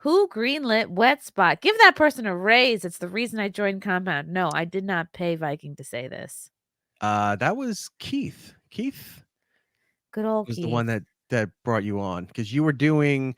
Who greenlit Wet Spot? Give that person a raise. It's the reason I joined Compound. No, I did not pay Viking to say this. That was Keith. Keith Good old was the Keith. one that brought you on because you were doing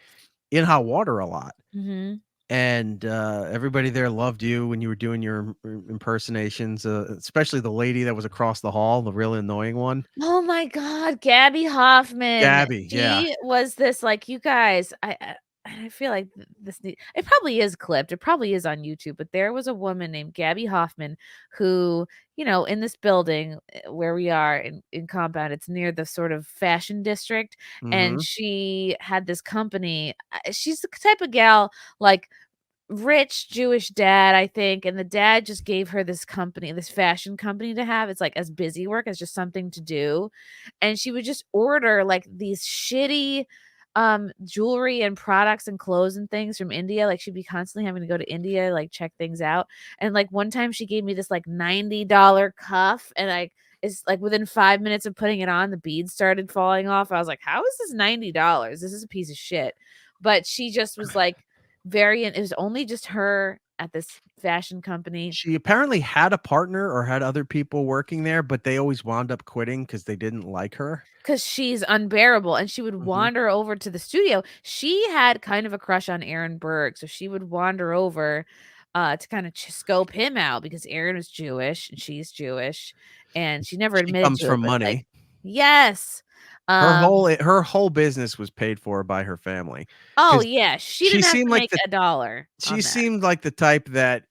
In Hot Water a lot. Mm-hmm. And everybody there loved you when you were doing your impersonations, especially the lady that was across the hall, the really annoying one. Oh my God, Gabby Hoffman. Gabby, yeah. She was this like you guys. I feel like it probably is clipped. It probably is on YouTube. But there was a woman named Gabby Hoffman who, in this building where we are in Compound, it's near the sort of fashion district, and Mhm. she had this company. She's the type of gal like rich Jewish dad, I think, and the dad just gave her this company, this fashion company to have. It's like as busy work as just something to do. And she would just order like these shitty jewelry and products and clothes and things from India. Like she'd be constantly having to go to India, like check things out. And like one time she gave me this like $90 cuff, and it's like within 5 minutes of putting it on, the beads started falling off. I was like, how is this $90? This is a piece of shit. But she just was like, it was only just her at this fashion company. She apparently had a partner or had other people working there, but they always wound up quitting because they didn't like her. Because she's unbearable, and she would Mhm. wander over to the studio. She had kind of a crush on Aaron Berg, so she would wander over to kind of scope him out because Aaron was Jewish and she's Jewish, and she never She admitted comes to it, from but like, money. yes. Her Um, whole business was paid for by her family oh because yeah, she she didn't have seemed to like make a dollar she on that. seemed like the type that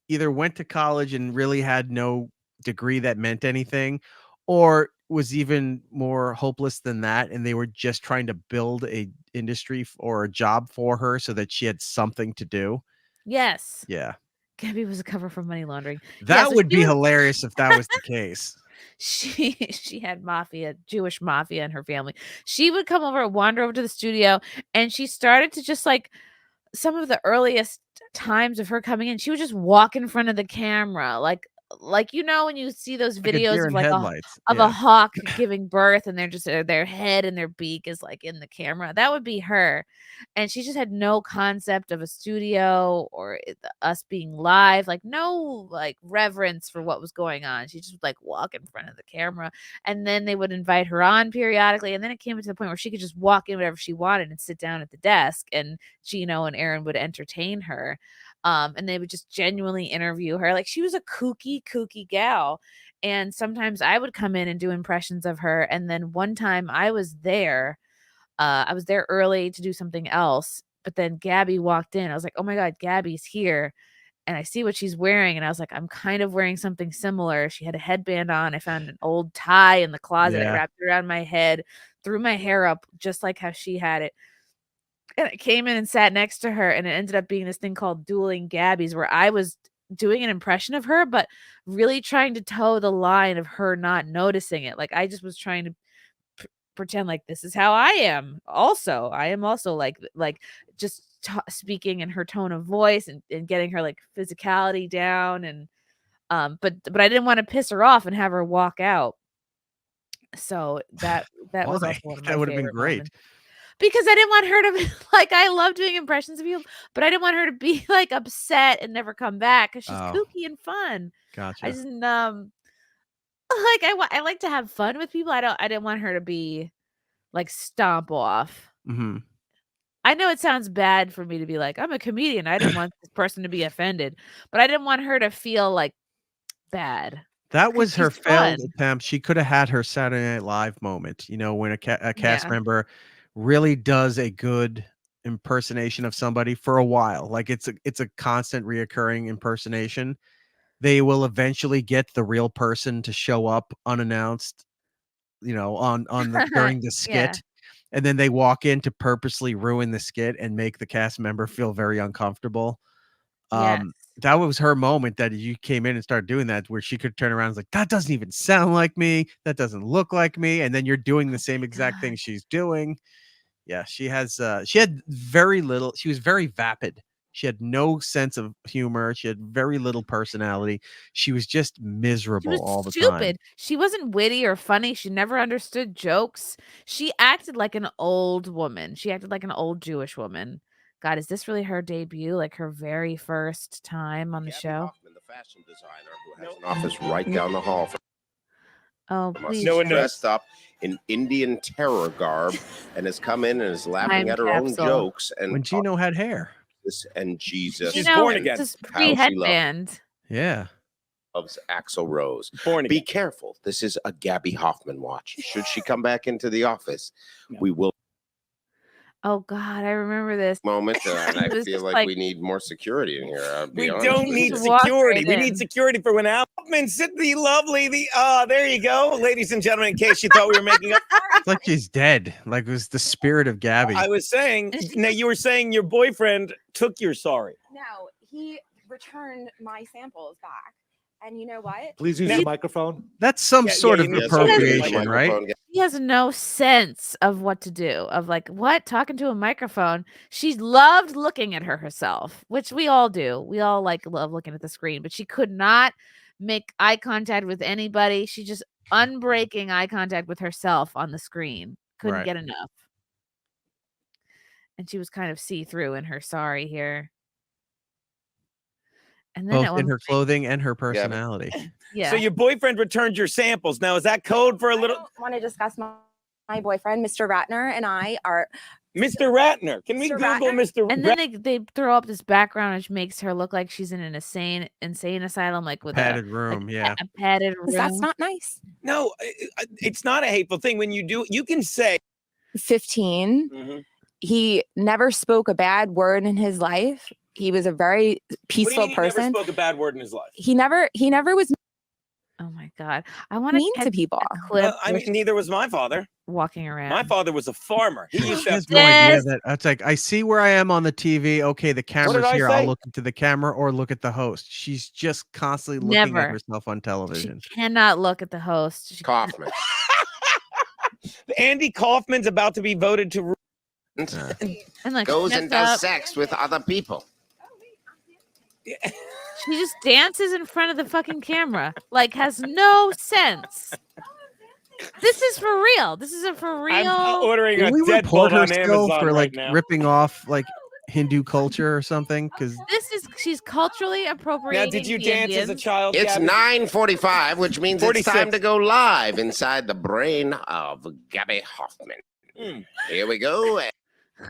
either went to college and really had no degree that meant anything, or was even more hopeless than that, and they were just trying to build a industry or a job for her so that she had something to do. Yes. Yeah. Gabby was a cover for money laundering. Yeah, That so would she be would hilarious if that was the case. she had Jewish mafia in her family. She would come over, wander over to the studio, and she started to just like some of the earliest times of her coming in, she would just walk in front of the camera, like when you see those Like a videos deer of in like headlights. a Yeah. hawk giving birth, and they're just their head and their beak is like in the camera. That would be her. And she just had no concept of a studio or us being live, like no like reverence for what was going on. She just would like walk in front of the camera, and then they would invite her on periodically, and then it came to the point where she could just walk in whenever she wanted and sit down at the desk, and Geno and Aaron would entertain her. And they would just genuinely interview her. Like she was a kooky gal. And sometimes I would come in and do impressions of her. And then one time I was there early to do something else. But then Gabby walked in. I was like, oh my God, Gabby's here. And I see what she's wearing. And I was like, I'm kind of wearing something similar. She had a headband on. I found an old tie in the closet. I Yeah. wrapped it around my head, threw my hair up just like how she had it. And I came in and sat next to her, and it ended up being this thing called Dueling Gabbies, where I was doing an impression of her, but really trying to toe the line of her not noticing it. Like I just was trying to pretend like this is how I am. Also, I am also like just speaking in her tone of voice, and getting her like physicality down, and but I didn't want to piss her off and have her walk out. So that was Why? also one of my That would have been favorite great. moments. Because I didn't want her to be like, I love doing impressions of you, but I didn't want her to be, like, upset and never come back because she's Oh, kooky and fun. I gotcha. just, like, I like to have fun with people. I didn't want her to be, like, stomp off. Mhm. I know it sounds bad for me to be like, "I'm a comedian. I didn't want this person to be offended," but I didn't want her to feel, like, bad That because was her she's failed fun. attempt. She coulda had her Saturday Night Live moment, when a cast Yeah. member really does a good impersonation of somebody for a while. Like, it's a constant reoccurring impersonation. They will eventually get the real person to show up unannounced, on the during the Yeah. skit, and then they walk in to purposely ruin the skit and make the cast member feel very uncomfortable. Yes. That was her moment that you came in and started doing that where she could turn around and was like, "That doesn't even sound like me. That doesn't look like me." And then you're doing the Oh same my exact thing god. she's doing. Yeah, she had very little she was very vapid. She had no sense of humor. She had very little personality. She was just She was miserable all the time. stupid. She wasn't witty or funny. She never understood jokes. She acted like an old woman. She acted like an old Jewish woman. God, is this really her debut? Like her very first time on the Gabby show? Hoffman, the fashion designer who has an office right down the hall from Oh, us, please. No one knows. dressed up in Indian terror garb and has come in and is laughing Time at her own capsule. jokes and When Geno had hair. this and Jesus. She's You know, born again. Just How she pre-headband. Yeah. loves Axl Rose. Born Be again. careful. This is a Gabby Hoffman watch. Should she come back into the office, we will Oh God, I remember this. moment. And I It was feel just like, like- we need more security in here. I'll be We honest don't with need you. Just walk security. right We in. need security for when Hoffman sit the lovely. There you go, ladies and gentlemen. In case you thought we were making up, It's like she's dead. Like it was the spirit of Gabby. I was saying. And she Now you were saying your boyfriend took your sorry. No, he returned my samples back. And you know what? Please use Now- the microphone. That's some Yeah, sort yeah, of you need Yes, to- I'll give you the appropriation, right? microphone. She has no sense of what to do. Of like, what? Talking to a microphone. She loved looking at herself, which we all do. We all like love looking at the screen, but she could not make eye contact with anybody. She just unbreaking eye contact with herself on the screen. Couldn't Right. get enough. And she was kind of see-through in her sorry here. And then Both at one in her point- clothing and her personality. yeah. So your boyfriend returned your samples. Now is that code for a I little don't want to discuss my boyfriend, Mr. Ratner, and I are. Mr. Ratner? Can we Mr. Google Ratner? Mr. And then they throw up this background which makes her look like she's in an insane asylum, like with Padded a, room, like yeah. a padded room. That's not nice. No, it's not a hateful thing. When you do, you can say. 15. He never spoke a bad word in his life. He was a very What do peaceful you mean he never person. spoke a bad word in his life? He never was Oh my god, I want mean to people. clip. Well, I mean, neither was my father. Walking around. My father was a farmer. He used She to have has no idea Yes. that it's like I see where I am on the TV. Okay, the camera's I here. say? I'll look into the camera or look at the host. She's just constantly looking Never. at herself on She television. cannot look at the host. She Kaufman. Andy Kaufman's about to be voted to. and like Goes gets and does up, sex with other people. she just dances in front of the fucking camera, like has no sense. This is for real. This is a for real. I'm ordering a Can we deadbolt report her on still Amazon for right like now. ripping off like Hindu culture or something? Because She's culturally Now, appropriating. did you the dance as a Indians. child? It's Gabby? 9:45, which means 46. it's time to go live inside the brain of Gabby Hoffman. Mm. Here we go.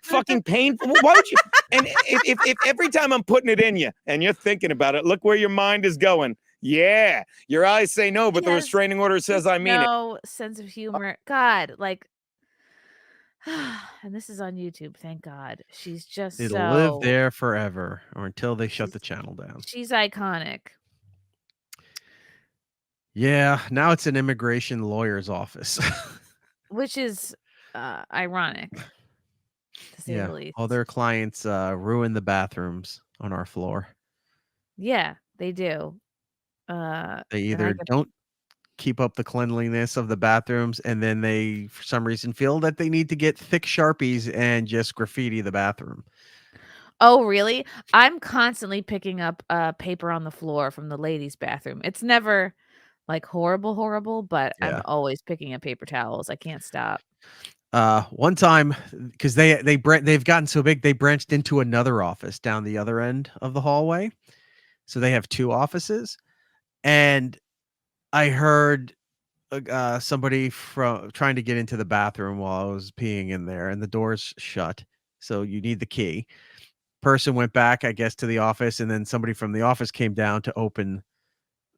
Fucking painful. Why would you? And if every time I'm putting it in you and you're thinking about it, look where your mind is going. Yeah, your eyes say no, but the Yes. restraining order says I mean it. No sense of humor. God, like, and this is on YouTube. Thank God. She's just it'll so, live there forever or until they shut the channel down. She's iconic. Yeah, now it's an immigration lawyer's office. Which is ironic, to say Yeah, the least. all their clients ruin the bathrooms on our floor. Yeah, they do. They and I either get- don't keep up the cleanliness of the bathrooms, and then they, for some reason, feel that they need to get thick Sharpies and just graffiti the bathroom. Oh, really? I'm constantly picking up paper on the floor from the ladies' bathroom. It's never like horrible, but Yeah. I'm always picking up paper towels. I can't stop. One time, because they've gotten so big, they branched into another office down the other end of the hallway. So they have two offices, and I heard somebody from trying to get into the bathroom while I was peeing in there, and the door's shut. So you need the key. Person went back, I guess, to the office, and then somebody from the office came down to open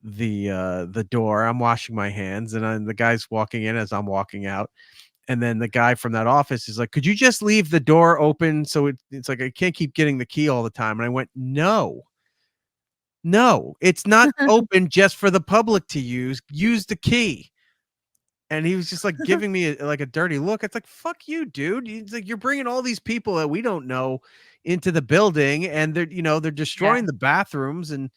the door. I'm washing my hands, and the guy's walking in as I'm walking out. And then the guy from that office is like, could you just leave the door open? So it's like, I can't keep getting the key all the time. And I went, no, it's not open just for the public to use. Use the key. And he was just like giving me a dirty look. It's like, fuck you, dude. It's like, you're bringing all these people that we don't know into the building, and they're destroying the bathrooms and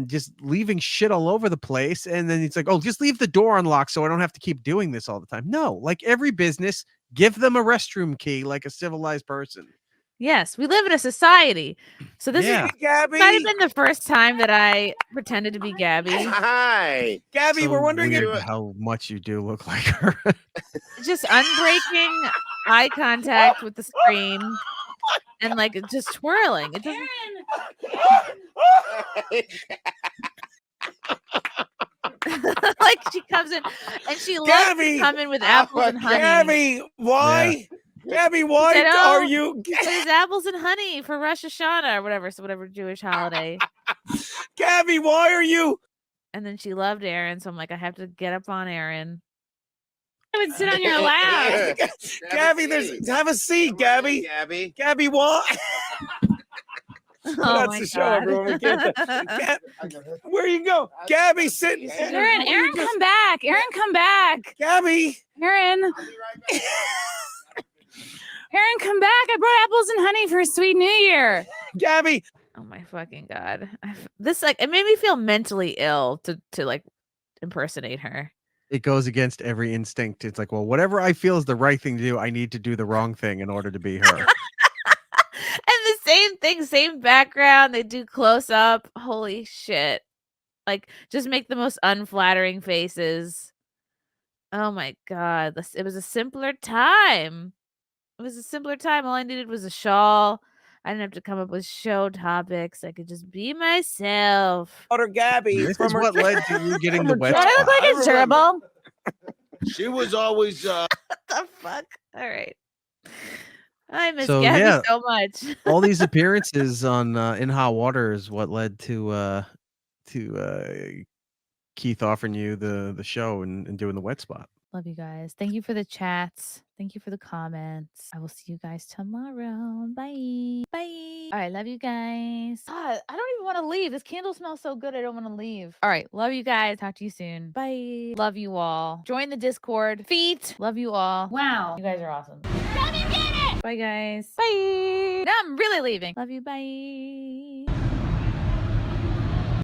just leaving shit all over the place. And then it's like, oh, just leave the door unlocked so I don't have to keep doing this all the time. No, like every business, give them a restroom key like a civilized person. Yes, we live in a society. So this Yeah. is Gabby. might have been the first time that I pretended to be Gabby. Hi. Gabby, So we're wondering weird if how much you do look like her. Just unbreaking eye contact with the screen. and like just twirling. It doesn't. Like she comes in and she loves Gabby! to come in with apples and honey. Gabby, why? Gabby, why said, are "Oh, you? There's apples and honey for Rosh Hashanah or whatever, so whatever Jewish holiday." Gabby, why are you? And then she loved Aaron, so I'm like, I have to get up on Aaron. I would sit on your lap. Gabby, have a seat, Gabby. Gabby. Gabby, why? Oh That's my the show, God. everyone. We can't- Where you go? Gabby, sit. Aaron, come back. Aaron, come back. Gabby. Aaron. Aaron, come back. I brought apples and honey for a sweet New Year. Gabby. Oh my fucking God. This like it made me feel mentally ill to like impersonate her. It goes against every instinct. It's like, well, whatever I feel is the right thing to do, I need to do the wrong thing in order to be her. And the same thing, same background. They do close up. Holy shit. Like just make the most unflattering faces. Oh my God. It was a simpler time. It was a simpler time. All I needed was a shawl. I didn't have to come up with show topics. I could just be myself. Daughter Gabby. This from is her- what led to you getting the wet Do I look spot. like a gerbil? She was always What the fuck? All right. I miss So, Gabby yeah. so much. All these appearances on In Hot Water is what led to Keith offering you the show and doing the wet spot. Love you guys. Thank you for the chats. Thank you for the comments. I will see you guys tomorrow. Bye. Bye. All right. Love you guys. God, I don't even want to leave. This candle smells so good. I don't want to leave. All right. Love you guys. Talk to you soon. Bye. Love you all. Join the Discord. Feet. Love you all. Wow. You guys are awesome. Bye, guys. Bye. Now I'm really leaving. Love you. Bye.